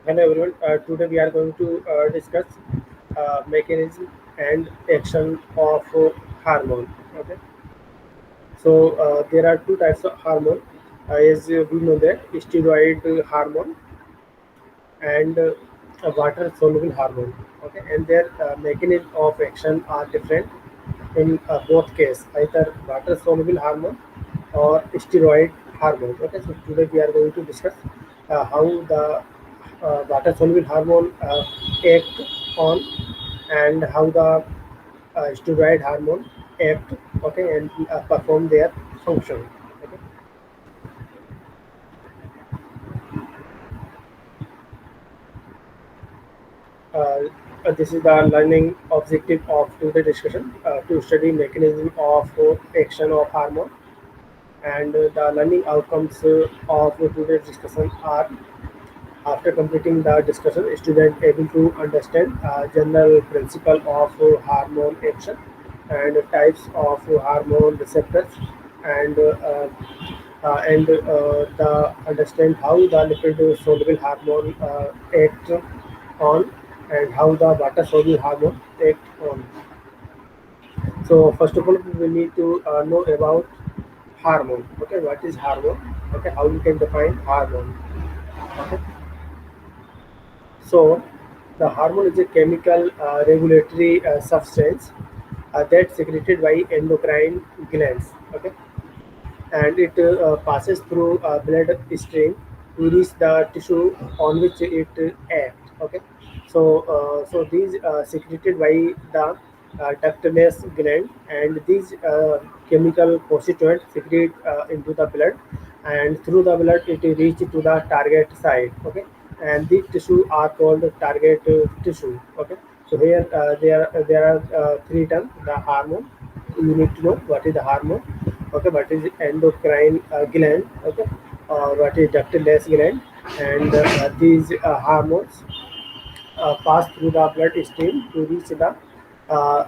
Hello everyone. Today we are going to discuss mechanism and action of hormone. Okay. So there are two types of hormone. As we know that steroid hormone and water soluble hormone. Okay, and their mechanism of action are different in both cases, either water soluble hormone or steroid hormone. Okay, so today we are going to discuss how the water soluble hormone act on and how the steroid hormone act, okay, and perform their function. Okay. Uh, this is the learning objective of today's discussion to study mechanism of action of hormone, and the learning outcomes of today's discussion are: after completing the discussion, student able to understand general principle of hormone action and types of hormone receptors, and the understand how the lipid soluble hormone act on, and how the water soluble hormone act on. So first of all, we need to know about hormone. Okay, what is hormone? Okay, how you can define hormone? Okay. So, the hormone is a chemical regulatory substance that's secreted by endocrine glands. Okay, and it passes through blood stream to reach the tissue on which it acts. Okay, so these secreted by the ductless gland, and these chemical constituent secrete into the blood, and through the blood it reach to the target site. Okay, and these tissue are called target tissue. Okay, so here there are three terms: the hormone. You need to know what is the hormone. Okay, what is endocrine gland. Okay, what is ductless gland, and these hormones pass through the blood stream to uh,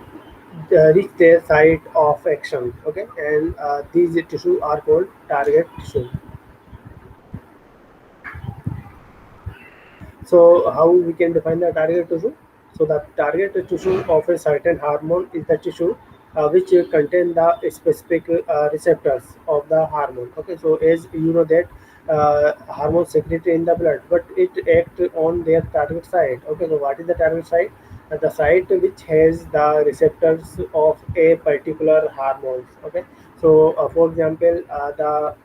reach their site of action. Okay, and these tissue are called target tissue. So how we can define the target tissue? So the target tissue of a certain hormone is the tissue which contain the specific receptors of the hormone. Okay, so as you know that hormones secreted in the blood, but it act on their target site. Okay, so what is the target site? The site which has the receptors of a particular hormones. Okay, so for example, the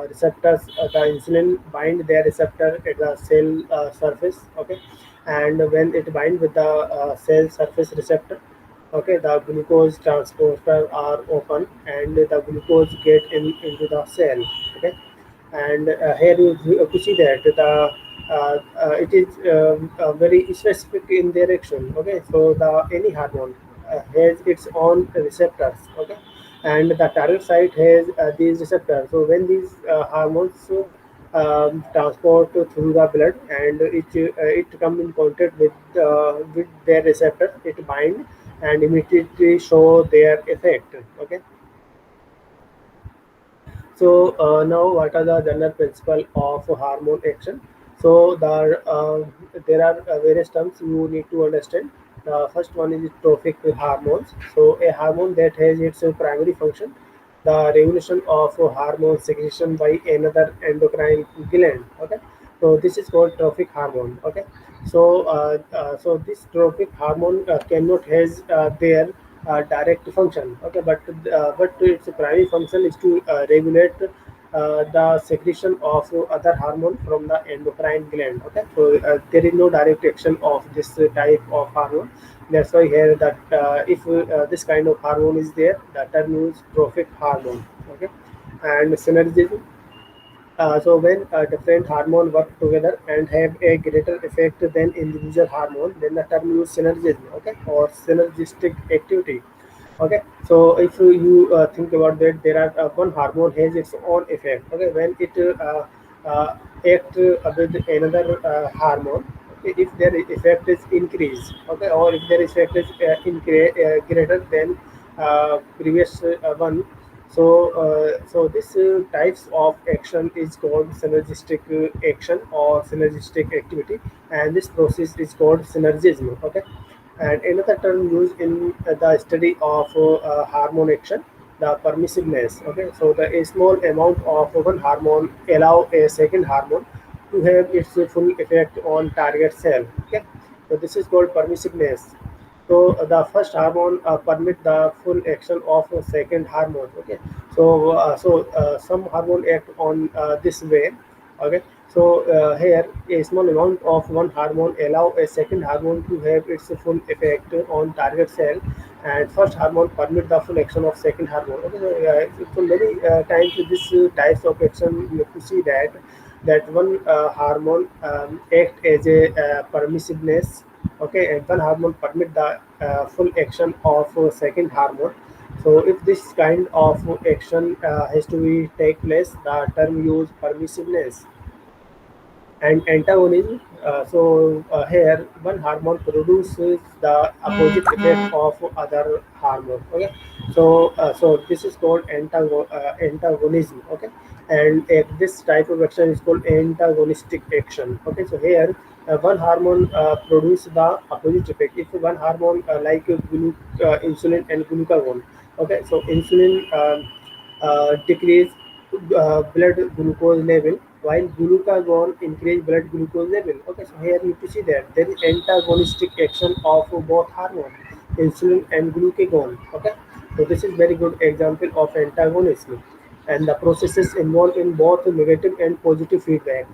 receptors, the insulin bind their receptor at the cell surface. Okay, and when it bind with the cell surface receptor, okay, the glucose transporter are open, and the glucose get into the cell. Okay, and here you see that it is very specific in direction. Okay, so the any hormone has its own receptors. Okay, and the target site has these receptors. So when these hormones transport through the blood, and it come in contact with their receptor, it bind and immediately show their effect. Okay, so now, what are the general principle of hormone action? So there are various terms you need to understand. The first one is trophic hormones. So a hormone that has its primary function, the regulation of hormone secretion by another endocrine gland. Okay, so this is called trophic hormone. Okay, so this trophic hormone cannot has their direct function. Okay, but its primary function is to regulate the secretion of other hormone from the endocrine gland. Okay, so there is no direct action of this type of hormone. That's why here that if this kind of hormone is there, the term is trophic hormone. Okay, and synergism. So when different hormone work together and have a greater effect than individual hormone, then the term use synergism. Okay, or synergistic activity. Okay, so if you think about that, there are one hormone has its own effect. Okay, when it act with another hormone, okay, if their effect is increased, okay, or if their effect is greater than previous one, So this types of action is called synergistic action or synergistic activity, and this process is called synergism. Okay, and another term used in the study of hormone action, the permissiveness. Okay, so the a small amount of one hormone allow a second hormone to have its full effect on target cell. Okay, so this is called permissiveness. So the first hormone permit the full action of a second hormone. Okay, some hormone act on this way. Okay, so here a small amount of one hormone allow a second hormone to have its full effect on target cell, and first hormone permit the full action of second hormone. Okay, so many times this types of action you have to see that one hormone act as a permissiveness. Okay, and one hormone permit the full action of second hormone. So if this kind of action has to be take place, the term use permissiveness. And antagonism. Here one hormone produces the opposite effect of other hormone. Okay, so this is called antagonism. Okay, and this type of action is called antagonistic action. Okay, so here one hormone produce the opposite effect. If one hormone insulin and glucagon. Okay, so insulin decrease blood glucose level, while glucagon increase blood glucose level. Okay, so here you to see that there is antagonistic action of both hormones, insulin and glucagon. Okay, so this is very good example of antagonism, and the processes involved in both negative and positive feedback.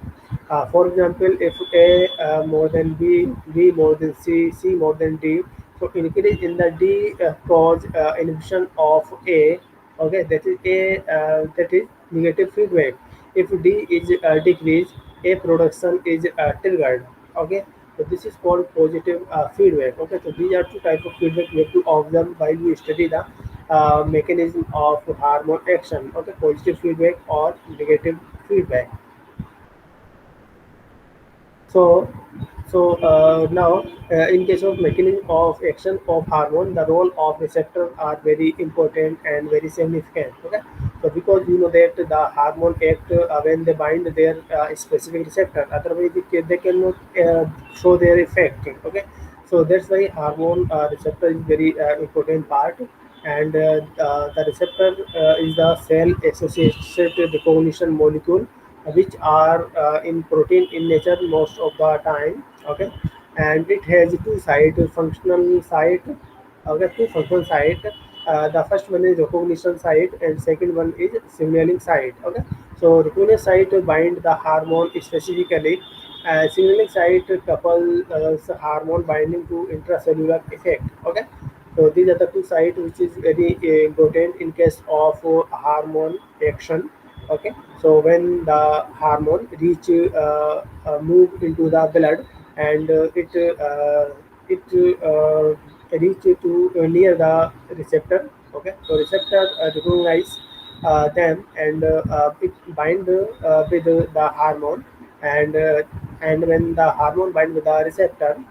For example, if A more than B, B more than C, C more than D, so increase in the D cause inhibition of A. Okay, that is A, that is negative feedback. If D is decreased, A production is triggered. Okay, so this is called positive feedback. Okay, so these are two types of feedback we have to observe while we study the mechanism of hormone action. Okay, positive feedback or negative feedback. So, so now, in case of mechanism of action of hormone, the role of receptor are very important and very significant. Okay, so because you know that the hormone act when they bind their specific receptor, otherwise they cannot show their effect. Okay, so that's why hormone receptor is very important part, and the receptor is the cell associated recognition molecule which are in protein in nature most of the time. Okay, and it has two side functional side. Okay, two functional side. The first one is recognition side and second one is signaling side. Okay, so recognition side bind the hormone specifically, signaling side couple hormone binding to intracellular effect. Okay, so these are the two sides which is very important in case of hormone action. Okay, so when the hormone reach move into the blood, and it reach to near the receptor. Okay, so receptor recognize them, and it bind with the hormone, and uh, and when the hormone bind with the receptor,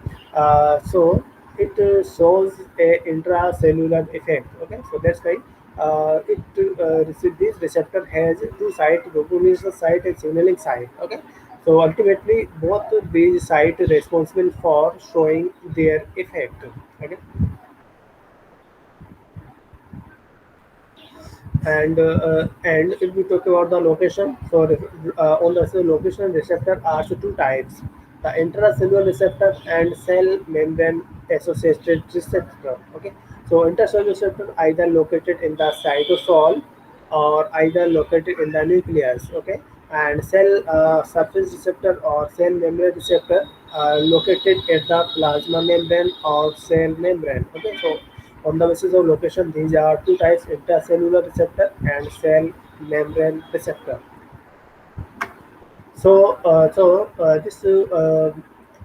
so it shows a intracellular effect. Okay, so that's why this receptor has two sites, recognition site and signaling site. Okay, so ultimately both of these sites responsible for showing their effect. Okay, and if we talk about the location, so on the location receptor are two types: the intracellular receptor and cell membrane associated receptor. Okay, so intracellular receptor either located in the cytosol or either located in the nucleus. Okay, and cell surface receptor or cell membrane receptor are located at the plasma membrane or cell membrane. Okay, so on the basis of location, these are two types: intracellular receptor and cell membrane receptor. This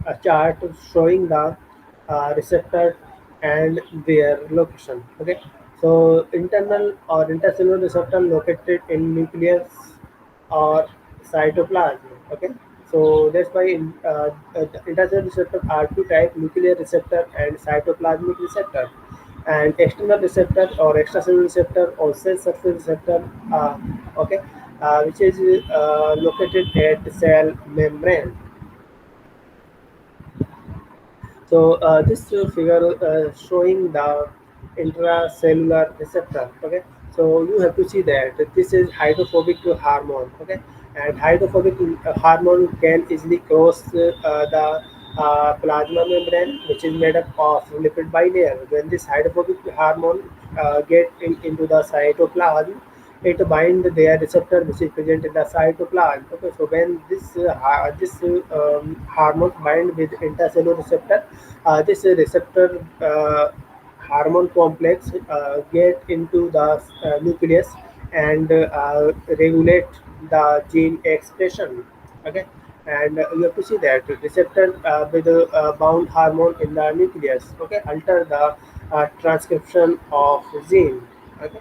a chart showing the receptor and their location. Okay, so internal or intercellular receptor located in nucleus or cytoplasm. Okay, so that's why the intercellular receptor are two types: nuclear receptor and cytoplasmic receptor. and external receptor or extracellular receptor or cell surface receptor, okay, which is located at the cell membrane. So this figure showing the intracellular receptor. Okay, so you have to see that this is hydrophobic hormone. Okay, and hydrophobic hormone can easily cross the plasma membrane, which is made up of lipid bilayer. When this hydrophobic hormone get into the cytoplasm, it bind their receptor which is present in the cytoplasm. Okay, so when this hormone bind with intracellular receptor, this receptor hormone complex get into the nucleus and regulate the gene expression. Okay, and you have to see that receptor with bound hormone in the nucleus. Okay, alter the transcription of gene. Okay.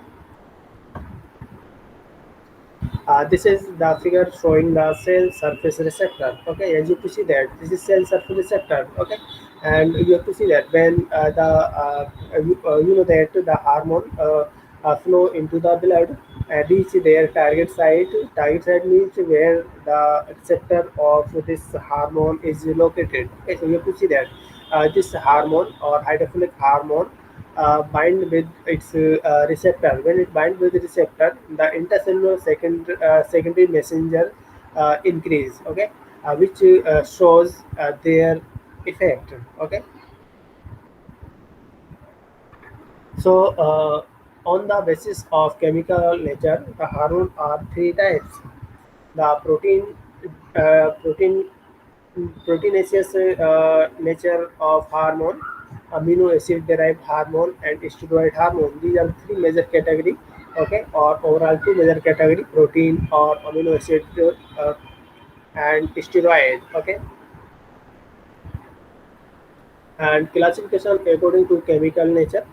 This is the figure showing the cell surface receptor. Okay, as you can see that this is cell surface receptor. Okay, and you have to see that when you know that the hormone flow into the blood and reach their target site. Target site means where the receptor of this hormone is located. Okay, so you have to see that this hormone or hydrophilic hormone bind with its receptor. When it binds with the receptor, the intercellular secondary messenger increase. Okay, which shows their effect. Okay, so on the basis of chemical nature, the hormone are three types: the protein proteinaceous nature of hormone, amino acid derived hormone, and steroid hormone. These are three major category. Okay, or overall two major category: protein or amino acid and steroid. Okay, and classification according to chemical nature.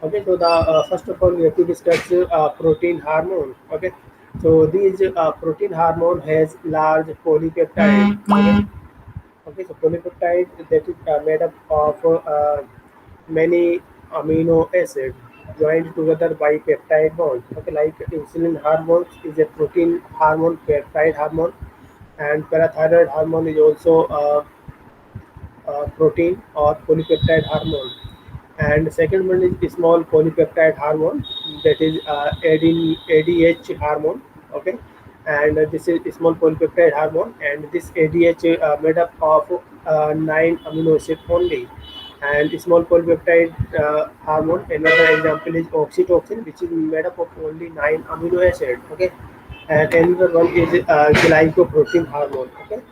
Okay, so the first of all we have to discuss protein hormone. Okay, so these protein hormone has large polypeptide. Okay, okay, so polypeptide that is made up of many amino acids joined together by peptide bonds. Okay, like insulin hormone is a protein hormone, peptide hormone, and parathyroid hormone is also protein or polypeptide hormone. And second one is small polypeptide hormone, that is ADH hormone. Okay, and this is small polypeptide hormone, and this ADH made up of nine amino acids only. And small polypeptide hormone, another example is oxytocin, which is made up of only nine amino acids. Okay, and another one is glycoprotein hormone. Okay,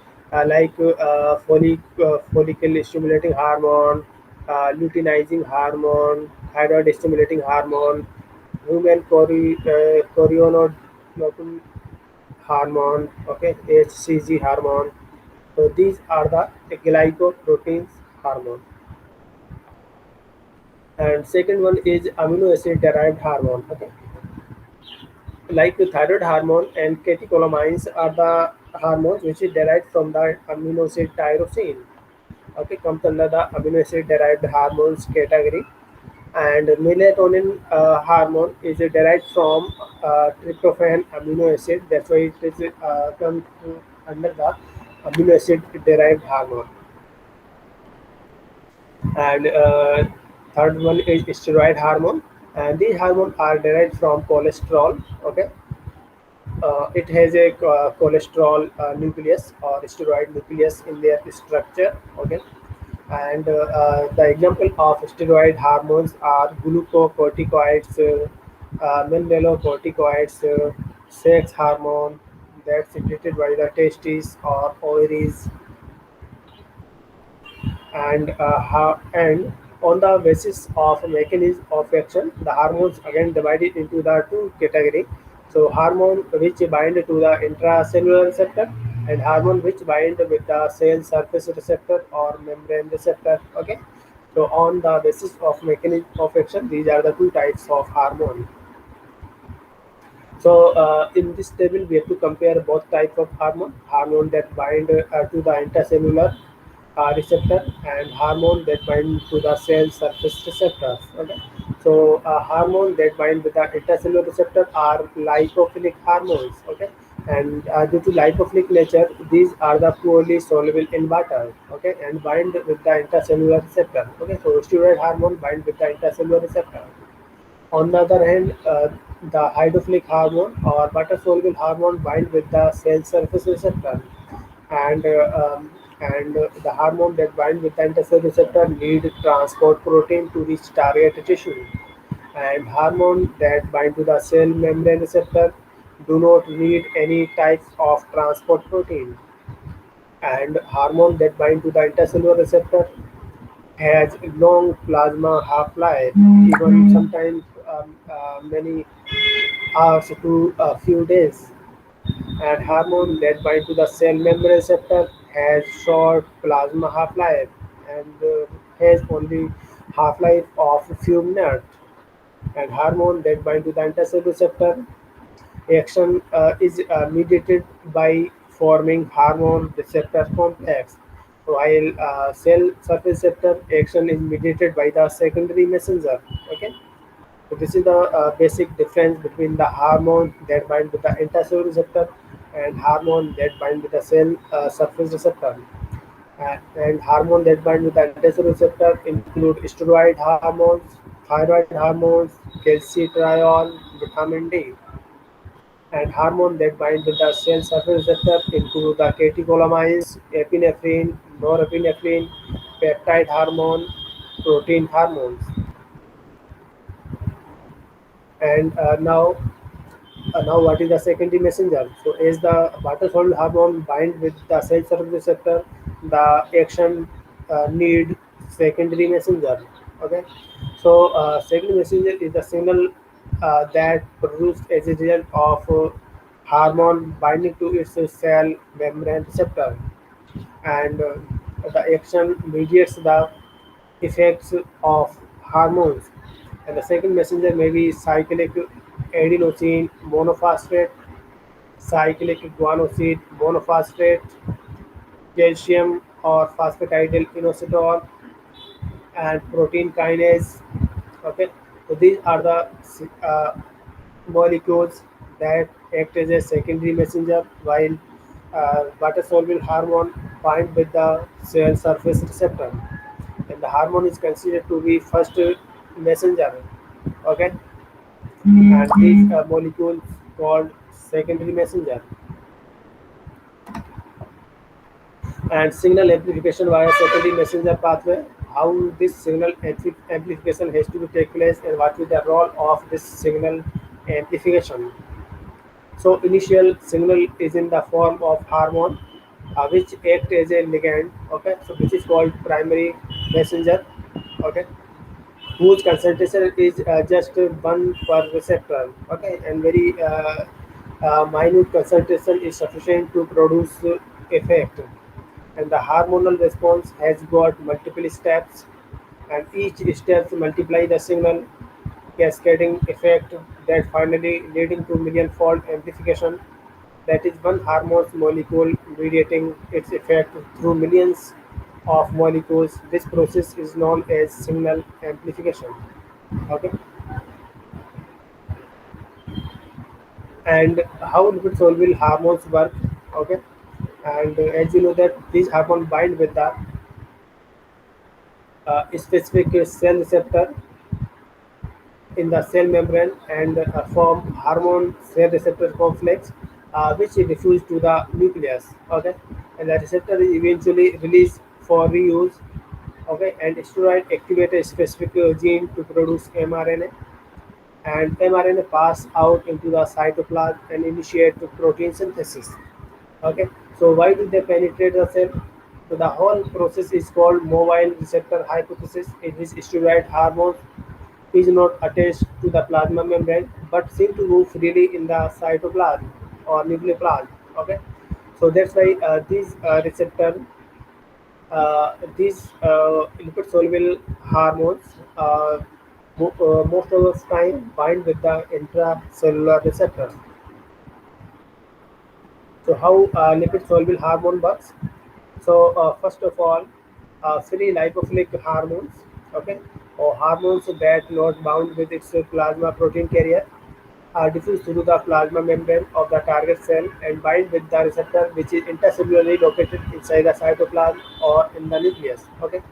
follicle stimulating hormone, luteinizing hormone, thyroid stimulating hormone, human chorionic hormone. Okay, HCG hormone. So these are the glycoproteins hormone. And second one is amino acid derived hormone. Okay, like the thyroid hormone and catecholamines are the hormones which is derived from the amino acid tyrosine. Okay, comes under the amino acid derived hormones category. And melatonin hormone is derived from tryptophan amino acid. That's why it is comes under the amino acid derived hormone. And third one is steroid hormone, and these hormones are derived from cholesterol. Okay, it has a cholesterol nucleus or steroid nucleus in their structure. Okay, and the example of steroid hormones are glucocorticoids, mineralocorticoids, sex hormone that's secreted by the testes or ovaries, and on the basis of mechanism of action, the hormones again divided into the two category. So hormone which bind to the intracellular receptor and hormone which bind with the cell surface receptor or membrane receptor. Okay. So on the basis of mechanism of action, these are the two types of hormone. So in this table, we have to compare both type of hormone: hormone that bind to the intracellular receptor and hormone that bind to the cell surface receptors. Okay. So hormone that bind with the intracellular receptor are lipophilic hormones. Okay, and due to lipophilic nature, these are the poorly soluble in water. Okay, and bind with the intracellular receptor. Okay, so steroid hormone bind with the intracellular receptor. On the other hand, the hydrophilic hormone or water-soluble hormone bind with the cell surface receptor, and the hormone that bind with the intercell receptor need transport protein to reach target tissue, and hormone that bind to the cell membrane receptor do not need any types of transport protein, and hormone that bind to the intercellular receptor has long plasma half-life, even sometimes many hours to a few days. And hormone that bind to the cell membrane receptor has short plasma half-life and has only half-life of a few minutes. And hormone that bind to the antisense receptor action is mediated by forming hormone receptor complex, while cell surface receptor action is mediated by the secondary messenger. Okay, so this is the basic difference between the hormone that bind with the intracellular receptor and hormone that bind with the cell surface receptor. And hormone that bind with the intracellular receptor include steroid hormones, thyroid hormones, calcitriol, vitamin D. And hormone that bind with the cell surface receptor include the catecholamines, epinephrine, norepinephrine, peptide hormone, protein hormones. And now, what is the secondary messenger? So, as the water-soluble hormone bind with the cell surface receptor, the action need secondary messenger. Okay, so secondary messenger is the signal that produced as a result of hormone binding to its cell membrane receptor, and the action mediates the effects of hormones. And the second messenger may be cyclic adenosine monophosphate, cyclic guanosine monophosphate, calcium or phosphatidylinositol, and protein kinase. Okay, so these are the uh, molecules that act as a secondary messenger, while water-soluble hormone bind with the cell surface receptor, and the hormone is considered to be first messenger. Okay, and these molecules called secondary messenger. And signal amplification via secondary messenger pathway. How this signal amplification has to be take place, and what is the role of this signal amplification. So initial signal is in the form of hormone, which act as a ligand. Okay, so which is called primary messenger. Okay, whose concentration is just one per receptor. Okay, and very minute concentration is sufficient to produce effect. And the hormonal response has got multiple steps, and each step multiply the signal cascading effect that finally leading to million-fold amplification. That is one hormone's molecule mediating its effect through millions of molecules. This process is known as signal amplification. Okay, and how lipid soluble hormones work? Okay, and as you know that these hormones bind with the specific cell receptor in the cell membrane and form hormone cell receptor complex, which is diffused to the nucleus. Okay, and the receptor is eventually released for reuse. Okay, and steroid activate a specific gene to produce mRNA, and mRNA pass out into the cytoplasm and initiate protein synthesis. Okay, so why do they penetrate the cell? So the whole process is called mobile receptor hypothesis, in which steroid hormones is not attached to the plasma membrane but seem to move freely in the cytoplasm or nucleoplasm. Okay, so that's why these lipid soluble hormones most of the time bind with the intracellular receptor. So how lipid soluble hormone works? So first of all, free lipophilic hormones. Okay, or hormones that not bound with its plasma protein carrier are diffused through the plasma membrane of the target cell and bind with the receptor which is intercellularly located inside the cytoplasm or in the nucleus. Okay,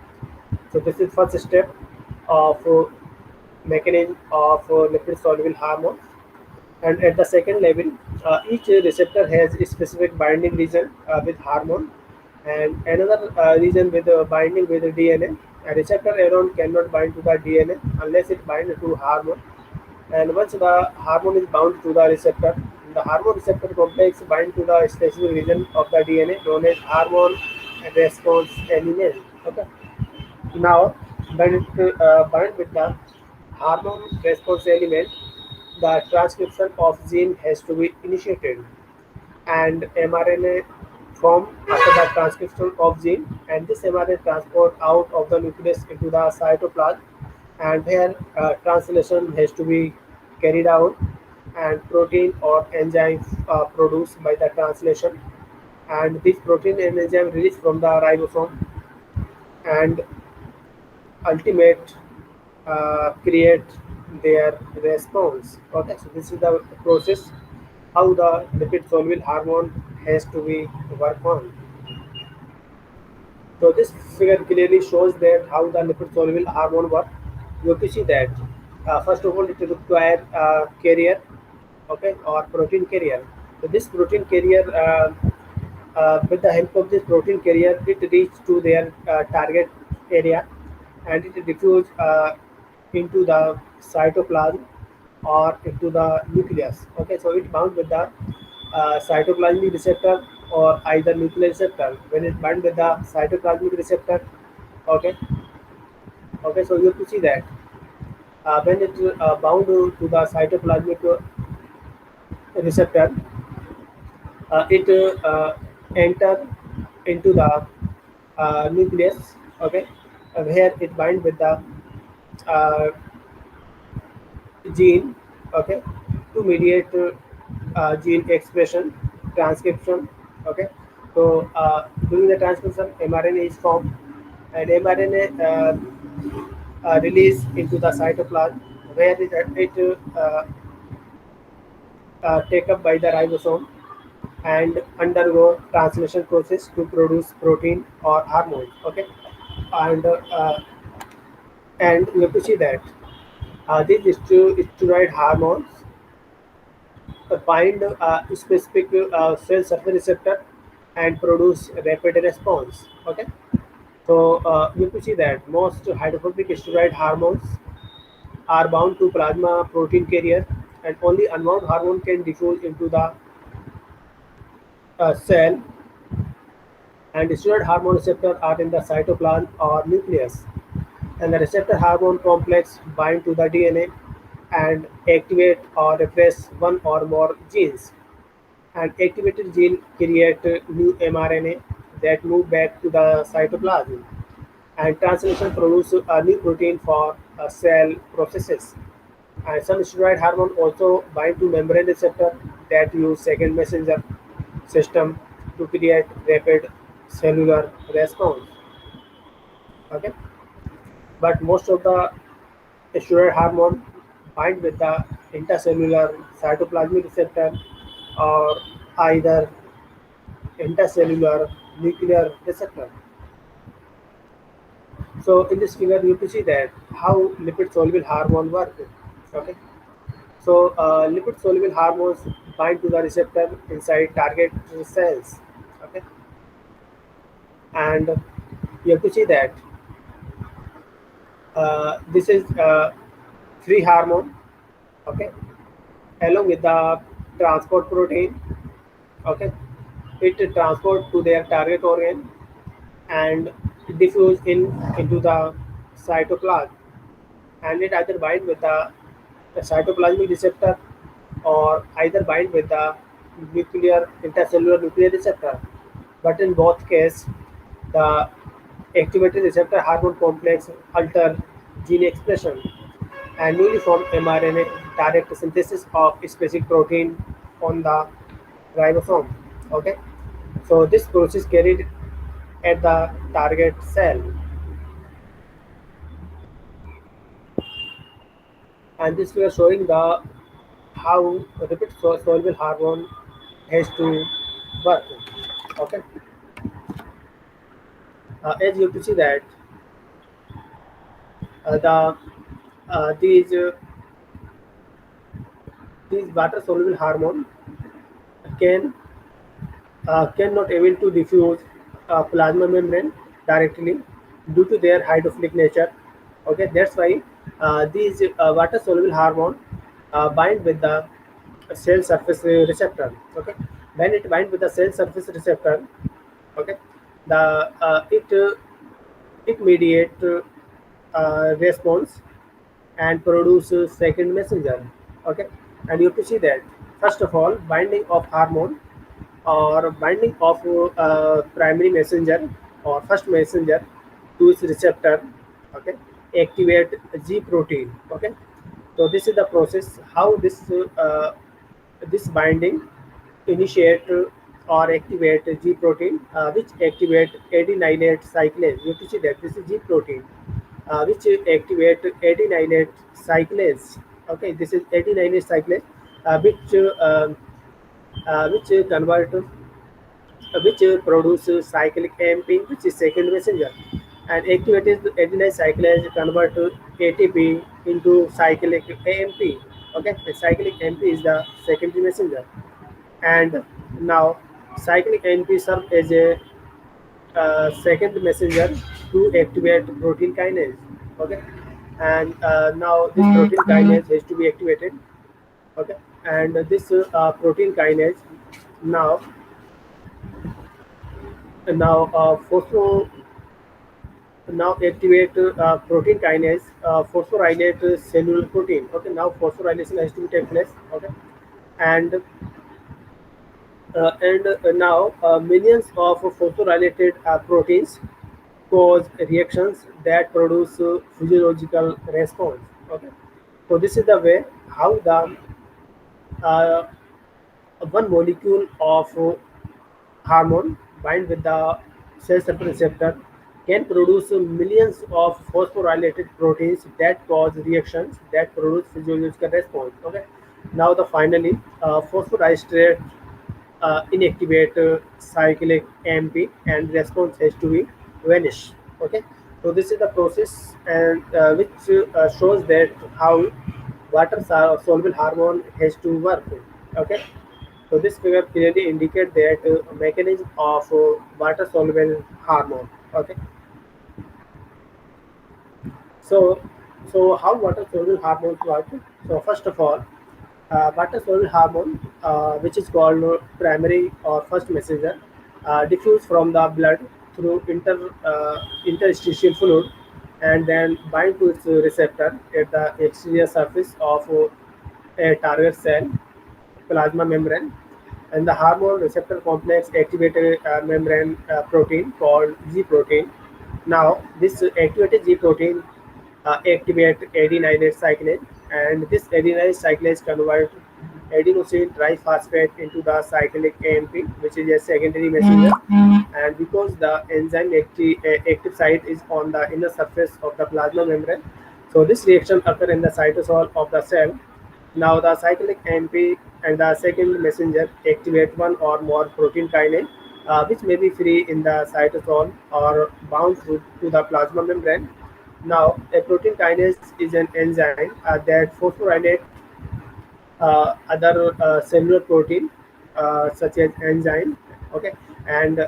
so this is first step of mechanism of lipid soluble hormones. And at the second level, each receptor has a specific binding region with hormone and another region with binding with the DNA. A receptor alone cannot bind to the DNA unless it binds to hormone. And once the hormone is bound to the receptor, the hormone receptor complex bind to the specific region of the DNA known as hormone response element. Okay. Now, when it bind with the hormone response element, the transcription of gene has to be initiated and mRNA form after the transcription of gene, and this mRNA transport out of the nucleus into the cytoplasm, and here translation has to be carried out and protein or enzyme produced by the translation, and this protein and enzyme released from the ribosome and ultimate create their response. Okay, so this is the process how the lipid soluble hormone has to be worked on. So this figure clearly shows that how the lipid soluble hormone work. You have to see that first of all it require carrier, okay, or protein carrier. So this protein carrier, with the help of this protein carrier, it reach to their target area and it diffuse into the cytoplasm or into the nucleus. Okay, so it bound with the cytoplasmic receptor or either nuclear receptor. When it bind with the cytoplasmic receptor, okay, okay, so you have to see that when it bound to the cytoplasmic receptor, it enter into the nucleus, okay, where it bind with the uh, gene, okay, to mediate gene expression, transcription, okay. So during the transcription, mRNA is formed, and mRNA released into the cytoplasm, where it take up by the ribosome and undergo translation process to produce protein or hormones. Okay, and and you have to see that these steroid hormones bind specific cell surface receptor and produce rapid response. Okay, so you have to see that most hydrophobic steroid hormones are bound to plasma protein carrier, and only unbound hormone can diffuse into the cell, and steroid hormone receptors are in the cytoplasm or nucleus, and the receptor hormone complex bind to the DNA and activate or repress one or more genes. And activated gene create new mRNA that move back to the cytoplasm, and translation produce a new protein for cell processes. And some steroid hormone also bind to membrane receptor that use second messenger system to create rapid cellular response. Okay, but most of the steroid hormone bind with the intracellular cytoplasmic receptor or either intracellular nuclear receptor. So in this figure, you can see that how lipid soluble hormone work. Okay, so lipid soluble hormones bind to the receptor inside target cells. Okay, and you have to see that this is free hormone. Okay, along with the transport protein. Okay, it transport to their target organ and diffuse into the cytoplasm, and it either bind with the cytoplasmic receptor or either bind with the nuclear intercellular nuclear receptor. But in both cases, the activated receptor hormone complex alter gene expression and newly formed mRNA direct synthesis of specific protein on the ribosome. Okay, so this process carried at the target cell. and this we are showing the how repeat soluble hormone has to work. Okay, as you can see that the these these water soluble hormone can cannot able to diffuse plasma membrane directly due to their hydrophilic nature. Okay, that's why these water soluble hormone bind with the cell surface receptor. Okay, when it bind with the cell surface receptor, okay, the it mediate response and produce second messenger. Okay, and you have to see that first of all binding of hormone or binding of primary messenger or first messenger to its receptor. Okay, activate G protein. Okay, so this is the process how this binding initiate or activate G protein, which activate adenylate cyclase. You have to see that this is G protein, which activate adenylate cyclase. Okay, this is adenylate cyclase, which convert which produces cyclic AMP, which is second messenger, and activated adenine cyclase convert to ATP into cyclic AMP. Okay, the cyclic AMP is the secondary messenger, and now cyclic AMP serve as a second messenger to activate protein kinase. Okay, and now this protein kinase has to be activated. Okay, and this protein kinase now phospho now activate protein kinase phosphorylate cellular protein. Okay, now phosphorylation has to be take place. Okay, and now millions of phosphorylated proteins cause reactions that produce physiological response. Okay, so this is the way how the uh, one molecule of hormone bind with the cell surface receptor can produce millions of phosphorylated proteins that cause reactions that produce physiological response. Okay, now the finally phosphorylate inactivate cyclic AMP and response has to be vanish. Okay, so this is the process and which shows that how water soluble hormone has to work. Okay, so this figure clearly indicates that mechanism of water soluble hormone. Okay, so how water soluble hormones work? So first of all, water soluble hormone, which is called primary or first messenger, diffuse from the blood through interstitial fluid and then bind to its receptor at the exterior surface of a target cell plasma membrane, and the hormone receptor complex activated membrane protein called G protein. Now, this activated G protein activate adenylate cyclase, and this adenylate cyclase convert adenosine triphosphate into the cyclic AMP, which is a secondary messenger. And because the enzyme active site is on the inner surface of the plasma membrane, so this reaction occur in the cytosol of the cell. Now the cyclic AMP and the second messenger activate one or more protein kinase, which may be free in the cytosol or bound to the plasma membrane. Now, a protein kinase is an enzyme that phosphorylate other cellular protein such as enzyme. Okay, and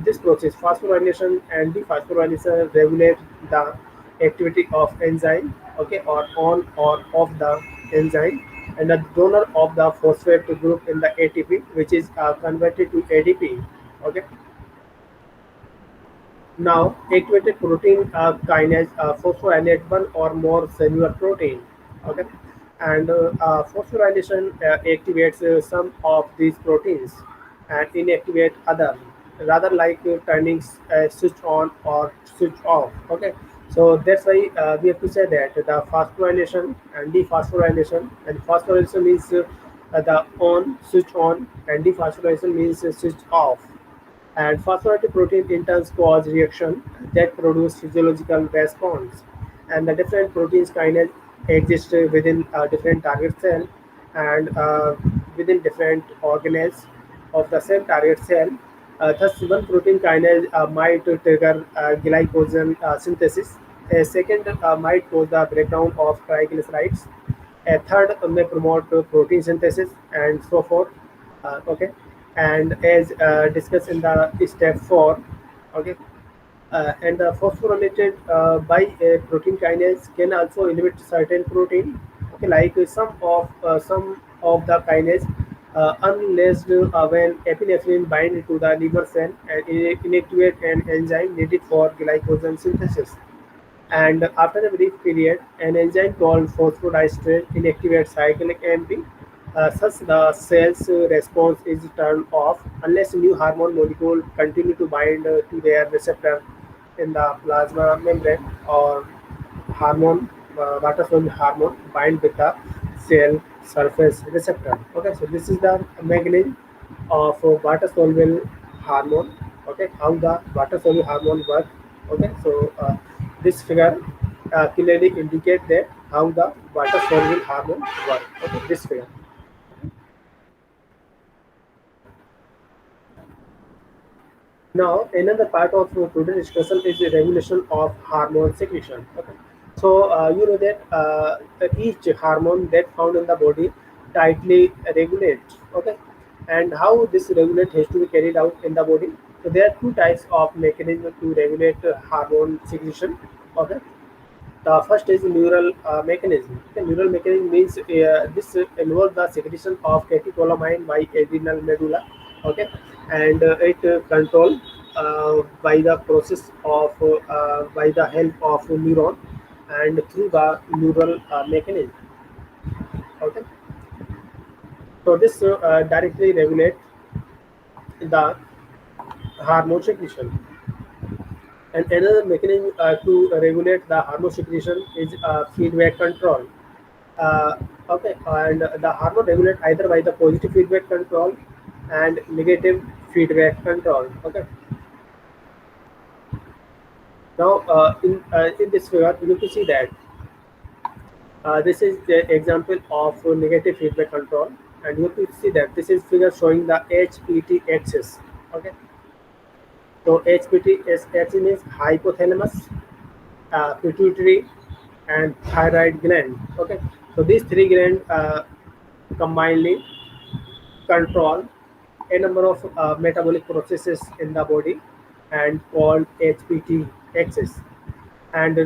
this process phosphorylation and dephosphorylation regulate the activity of enzyme. Okay, or on or off the enzyme, and the donor of the phosphate group in the ATP, which is converted to ADP. Okay, now, activated protein kinase phosphorylate one or more cellular protein. Okay, and phosphorylation activates some of these proteins and inactivate other, rather like turning switch on or switch off. Okay, so that's why we have to say that the phosphorylation and dephosphorylation, and phosphorylation means the switch on, and dephosphorylation means switch off, and phosphorylated protein in turn cause reaction that produce physiological response, and the different proteins kinase exist within different target cell and within different organelles of the same target cell. Thus, one protein kinase might trigger glycogen synthesis. A second might cause the breakdown of triglycerides. A third may promote protein synthesis and so forth. Okay, and as discussed in the step four, okay, and the phosphorylated by a protein kinase can also inhibit certain protein, okay, like some of the kinase unless when epinephrine bind to the liver cell and inactivate an enzyme needed for glycogen synthesis. And after a brief period, an enzyme called phosphodiesterase inactivates cyclic AMP. Thus, the cell's response is turned off unless new hormone molecule continue to bind to their receptor in the plasma membrane, or hormone, water-soluble hormone bind with the cell surface receptor. Okay, so this is the mechanism of water-soluble hormone. Okay, how the water-soluble hormone work. Okay, so this figure clearly indicate that how the water-soluble hormone work. Okay, this figure. Now, another part of today's discussion is the regulation of hormone secretion. Okay. So, you know that each hormone that found in the body tightly regulates. Okay. And how this regulate has to be carried out in the body. So, there are two types of mechanism to regulate hormone secretion. Okay. The first is neural mechanism. The neural mechanism means this involves the secretion of catecholamine by adrenal medulla. Okay, and it controlled by the process of by the help of neuron and through the neural mechanism. Okay, so this directly regulates the hormone secretion. And another mechanism to regulate the hormone secretion is feedback control. Okay, and the hormone regulate either by the positive feedback control and negative feedback control. Okay, now in this figure you can see that this is the example of negative feedback control, and you can see that this is figure showing the HPT axis. Okay, so HPT is H means hypothalamus, pituitary, and thyroid gland. Okay, so these three glands combinedly control a number of metabolic processes in the body and called HPT axis. And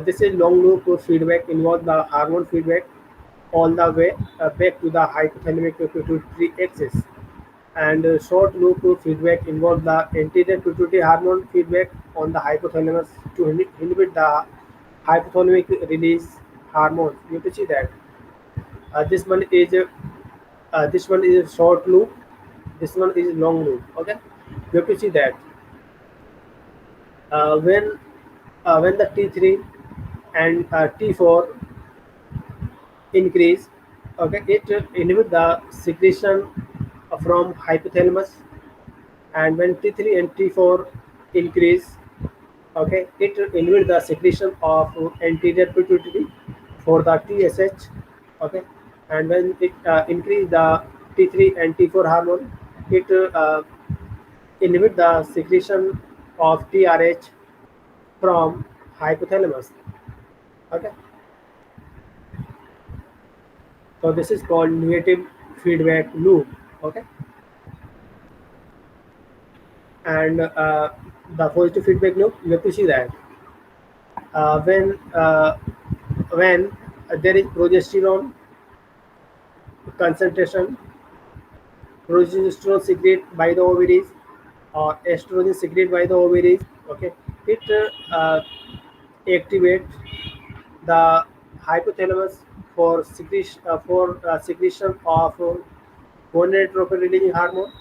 this is long loop feedback involves the hormone feedback all the way back to the hypothalamic pituitary axis. And short loop feedback involves the anterior pituitary hormone feedback on the hypothalamus to inhibit the hypothalamic release hormones. You can see that this one is short loop, this one is long loop. Okay, you have to see that uh, when when the T3 and T4 increase, okay, it inhibit the secretion from hypothalamus, and when T3 and T4 increase, okay, it inhibit the secretion of anterior pituitary for the TSH. Okay, and when it increase the T3 and T4 hormone, it inhibit the secretion of TRH from hypothalamus. Okay, so this is called negative feedback loop. Okay, and the positive feedback loop, you have to see that uh, when uh, when there is progesterone concentration, progesterone secreted by the ovaries or estrogen secreted by the ovaries. Okay, it activates the hypothalamus for secretion of gonadotropin releasing hormone.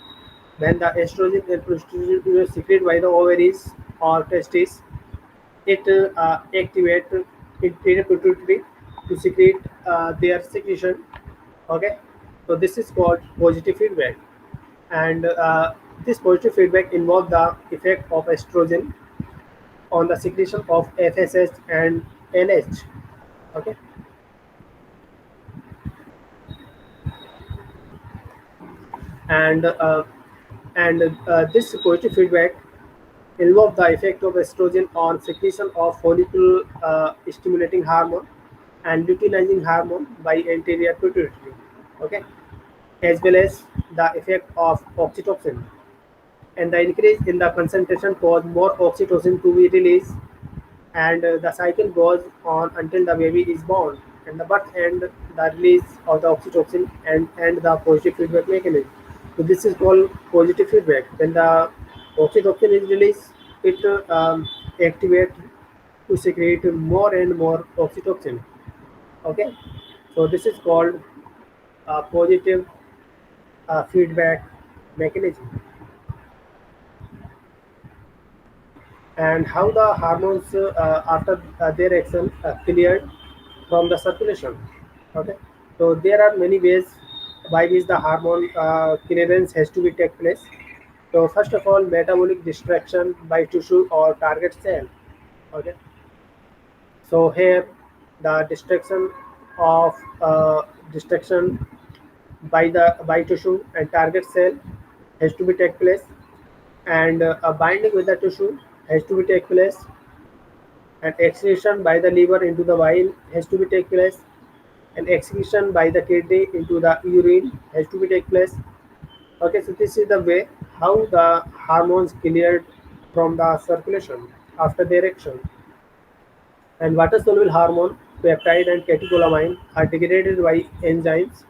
When the estrogen and progesterone is secreted by the ovaries or testes, it activates interior pituitary to secrete their secretion. Okay, so this is called positive feedback, and this positive feedback involves the effect of estrogen on the secretion of FSH and LH. Okay, and this positive feedback involve the effect of estrogen on secretion of follicle stimulating hormone and luteinizing hormone by anterior pituitary, okay, as well as the effect of oxytocin, and the increase in the concentration cause more oxytocin to be released, and the cycle goes on until the baby is born, and the birth and the release of the oxytocin and the positive feedback mechanism. So this is called positive feedback. When the oxytocin is released, it activates to secrete more and more oxytocin. Okay, so this is called positive feedback mechanism. And how the hormones after their action cleared from the circulation. Okay, so there are many ways by which the hormone clearance has to be take place. So first of all, metabolic destruction by tissue or target cell. Okay, so here the destruction by tissue and target cell has to be take place, and a binding with the tissue has to be take place, and excretion by the liver into the bile has to be take place, and excretion by the kidney into the urine has to be take place. Okay, so this is the way how the hormones cleared from the circulation after their action. And water soluble hormone, peptide and catecholamine are degraded by enzymes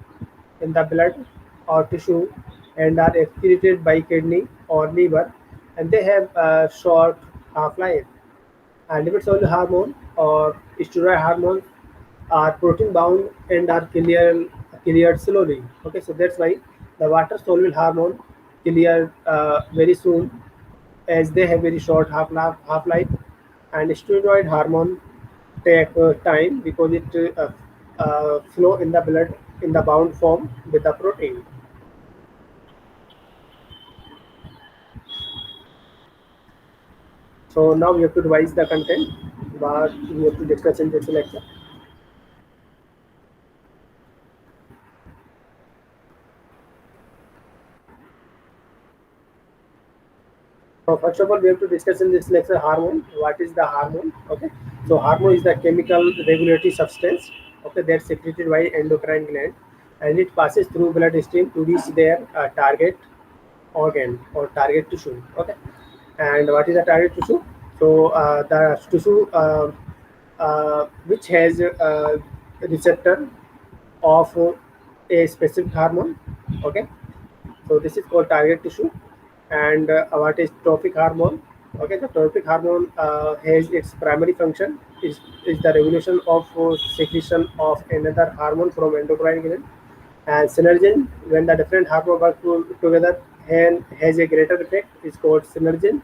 in the blood or tissue and are excreted by kidney or liver, and they have a short half life. And lipid soluble hormone or steroid hormones are protein bound and are cleared slowly. Okay, so that's why the water soluble hormone clear very soon, as they have very short half life, and steroid hormone take time because it flow in the blood in the bound form with the protein. So now we have to revise the content, but we have to discuss in this lecture. So first of all, we have to discuss in this lecture hormone. What is the hormone? Okay. So hormone is the chemical regulatory substance. Okay, that's secreted by endocrine gland, and it passes through bloodstream to reach their target organ or target tissue. Okay. And what is the target tissue? So the tissue which has a receptor of a specific hormone. Okay, so this is called target tissue. And what is trophic hormone? Okay, the trophic hormone has its primary function is the regulation of secretion of another hormone from endocrine gland. And synergen, when the different hormones work together and has a greater effect, is called synergen.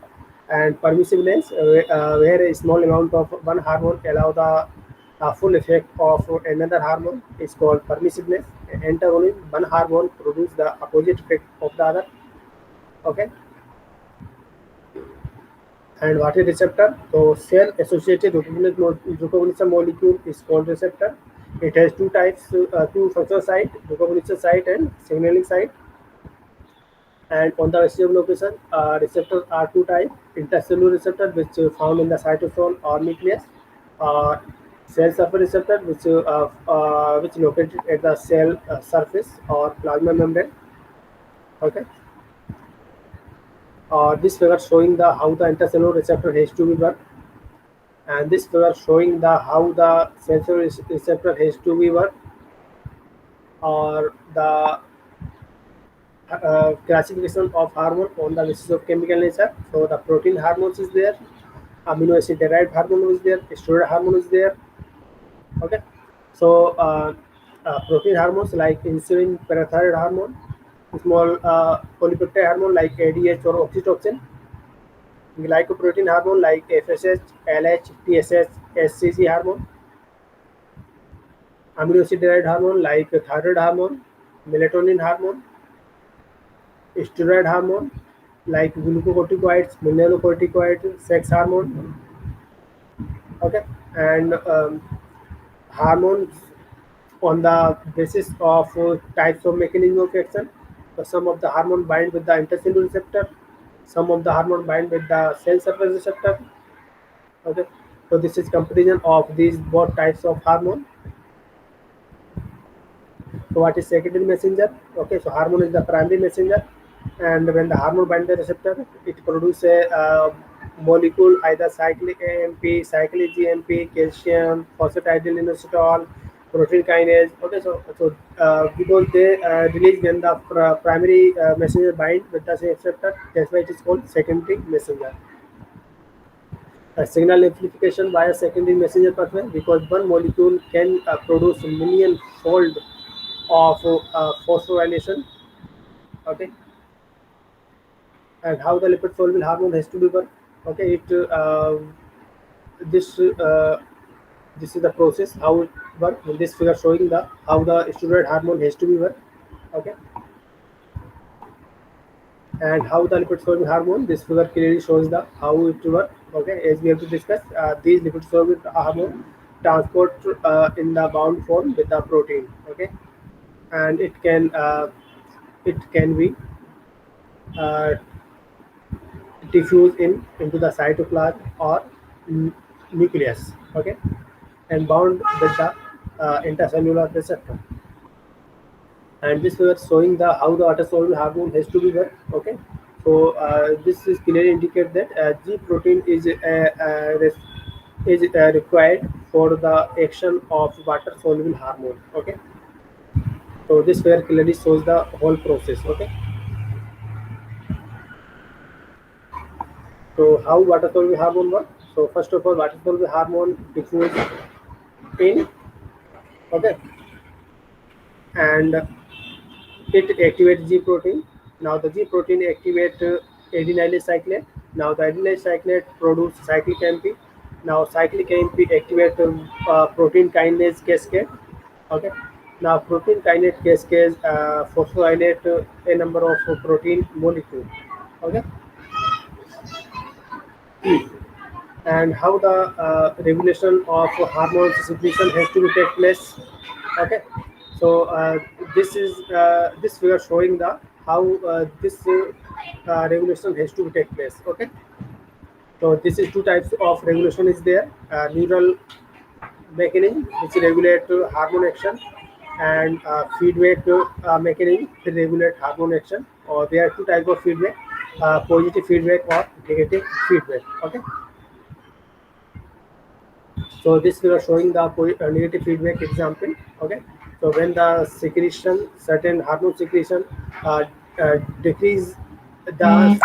And permissiveness, where a small amount of one hormone allow the full effect of another hormone, is called permissiveness. Antagonism, one hormone produce the opposite effect of the other. Okay, and what is receptor? So cell associated glucokinase molecule is called receptor. It has two types, two functional site, glucokinase site and signaling site. And on the receiving location, receptors are two types: intercellular receptor, which found in the cytosol or nucleus, uh, cell surface receptor, which located at the cell surface or plasma membrane. Okay, this figure showing the how the intercellular receptor has to be work, and this figure showing the how the sensory receptor has to be work, or the classification of hormone on the basis of chemical nature. So the protein hormones is there, amino acid derived hormone is there, steroid hormone is there. Okay, so protein hormones like insulin, parathyroid hormone, small polypeptide hormone like ADH or oxytocin, glycoprotein hormone like FSH, LH, TSH, SCG hormone, amino acid derived hormone like thyroid hormone, melatonin hormone, steroid hormone like glucocorticoids, mineralocorticoids, sex hormone. Okay, and hormones on the basis of types of mechanism of action. some of the hormone bind with the intercellular receptor, some of the hormone bind with the cell surface receptor. Okay, so this is comparison of these both types of hormone. So what is secondary messenger? Okay, so hormone is the primary messenger, and when the hormone binds the receptor, it produces a molecule either cyclic AMP, cyclic GMP, calcium, phosphatidylinositol, protein kinase. Okay, because they release when the primary messenger bind with the receptor, that's why it is called secondary messenger. Signal amplification via secondary messenger pathway, because one molecule can produce million fold of phosphorylation. Okay, and how the lipid soluble hormone has to be work. Okay, it this this is the process how it work. In this figure showing the how the steroid hormone has to be work. Okay, and how the lipid soluble hormone, this figure clearly shows the how it work. Okay, as we have to discuss, these lipid soluble hormone transport in the bound form with the protein. Okay, and it can be uh, diffuse into the cytoplasm or nucleus. Okay, and bound with the intercellular receptor. And this we are showing the how the autosoluble hormone has to be work. Okay, so this is clearly indicate that G protein is required for the action of water soluble hormone. Okay, so this where clearly shows the whole process. Okay, so how water soluble hormone work? So first of all, water soluble hormone diffuse in. Okay, and it activates G protein. Now the G protein activate adenylyl cyclase. Now the adenylyl cyclase produce cyclic AMP. Now cyclic AMP activate protein kinase cascade. Okay. Now protein kinase cascade phosphorylate a number of protein molecule. Okay. And how the regulation of hormone secretion has to be take place. Okay, so this figure showing the how this regulation has to take place. Okay, so this is two types of regulation is there. Neural mechanism which regulate hormone action, and feedback mechanism to regulate hormone action. Or there are two types of feedback: positive feedback or negative feedback. Okay, so this we are showing the negative feedback example. Okay, so when the secretion, certain hormone secretion uh, decrease the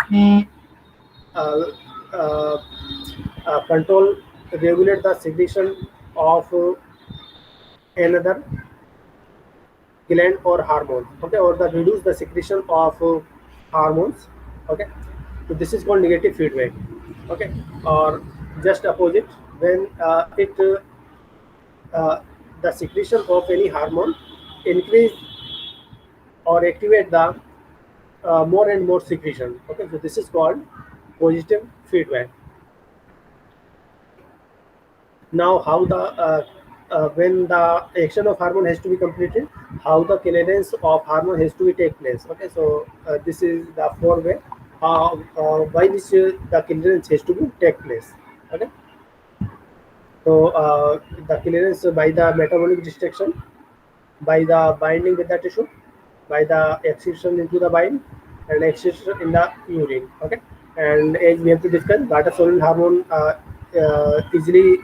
uh, uh, control, regulate the secretion of another gland or hormone. Okay, or the reduce the secretion of hormones. Okay, so this is called negative feedback. Okay, or just opposite, when it uh, the secretion of any hormone increase or activate the more and more secretion. Okay, so this is called positive feedback. Now, how the when the action of hormone has to be completed, how the clearance of hormone has to be take place. Okay, so this is the four way by which the clearance has to be take place. Okay, so the clearance by the metabolic destruction, by the binding with the tissue, by the excretion into the bile, and excretion in the urine. Okay, and as we have to discuss, water soluble hormone easily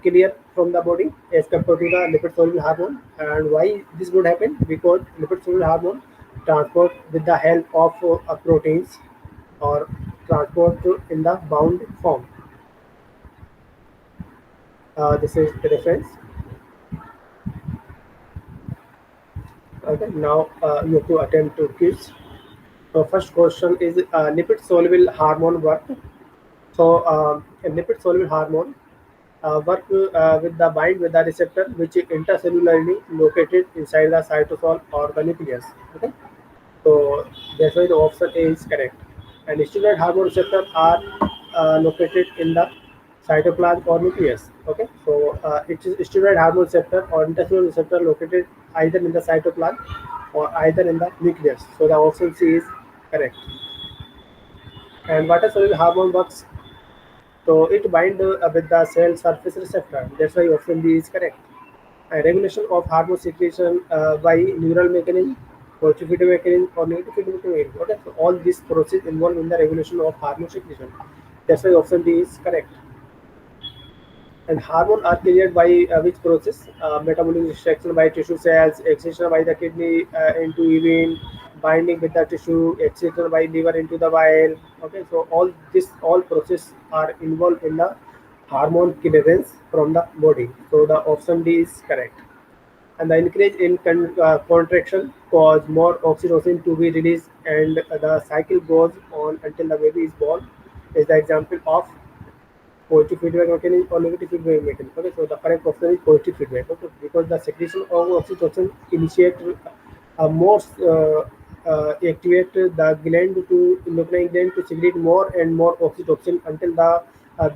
clear from the body as compared to the lipid soluble hormone. And why this would happen? Because lipid soluble hormone transport with the help of proteins, or transport in the bound form. This is the reference. Okay, now you have to attempt to quiz. So first question is lipid soluble hormone work. So a lipid soluble hormone work with the bind with the receptor which is intercellularly located inside the cytosol or the nucleus. Okay, so that's why the option A is correct. And steroid hormone receptors are located in the cytoplasm or nucleus. Okay, so it is steroid hormone receptor or intestinal receptor located either in the cytoplasm or either in the nucleus. So the option C is correct. And what a soluble hormone works? So it bind with the cell surface receptor. That's why option B is correct. And regulation of hormone secretion by neural mechanism, positive feedback mechanism, or negative feedback mechanism. Okay, so all these processes involved in the regulation of hormone secretion. That's why option D is correct. And hormones are cleared by which process? Metabolic extraction by tissue cells, excretion by the kidney into urine, binding with the tissue, excretion by liver into the bile. Okay, so all process are involved in the hormone clearance from the body. So the option D is correct. And the increase in contraction cause more oxytocin to be released, and the cycle goes on until the baby is born. Is the example of positive feedback mechanism or negative feedback mechanism. Okay, so the correct option is positive feedback. Okay, because the secretion of oxytocin initiate most activate the gland to endocrine gland to secrete more and more oxytocin until the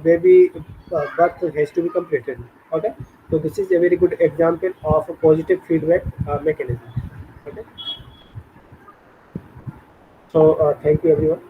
baby birth has to be completed. Okay, so this is a very good example of a positive feedback mechanism. Okay, so thank you everyone.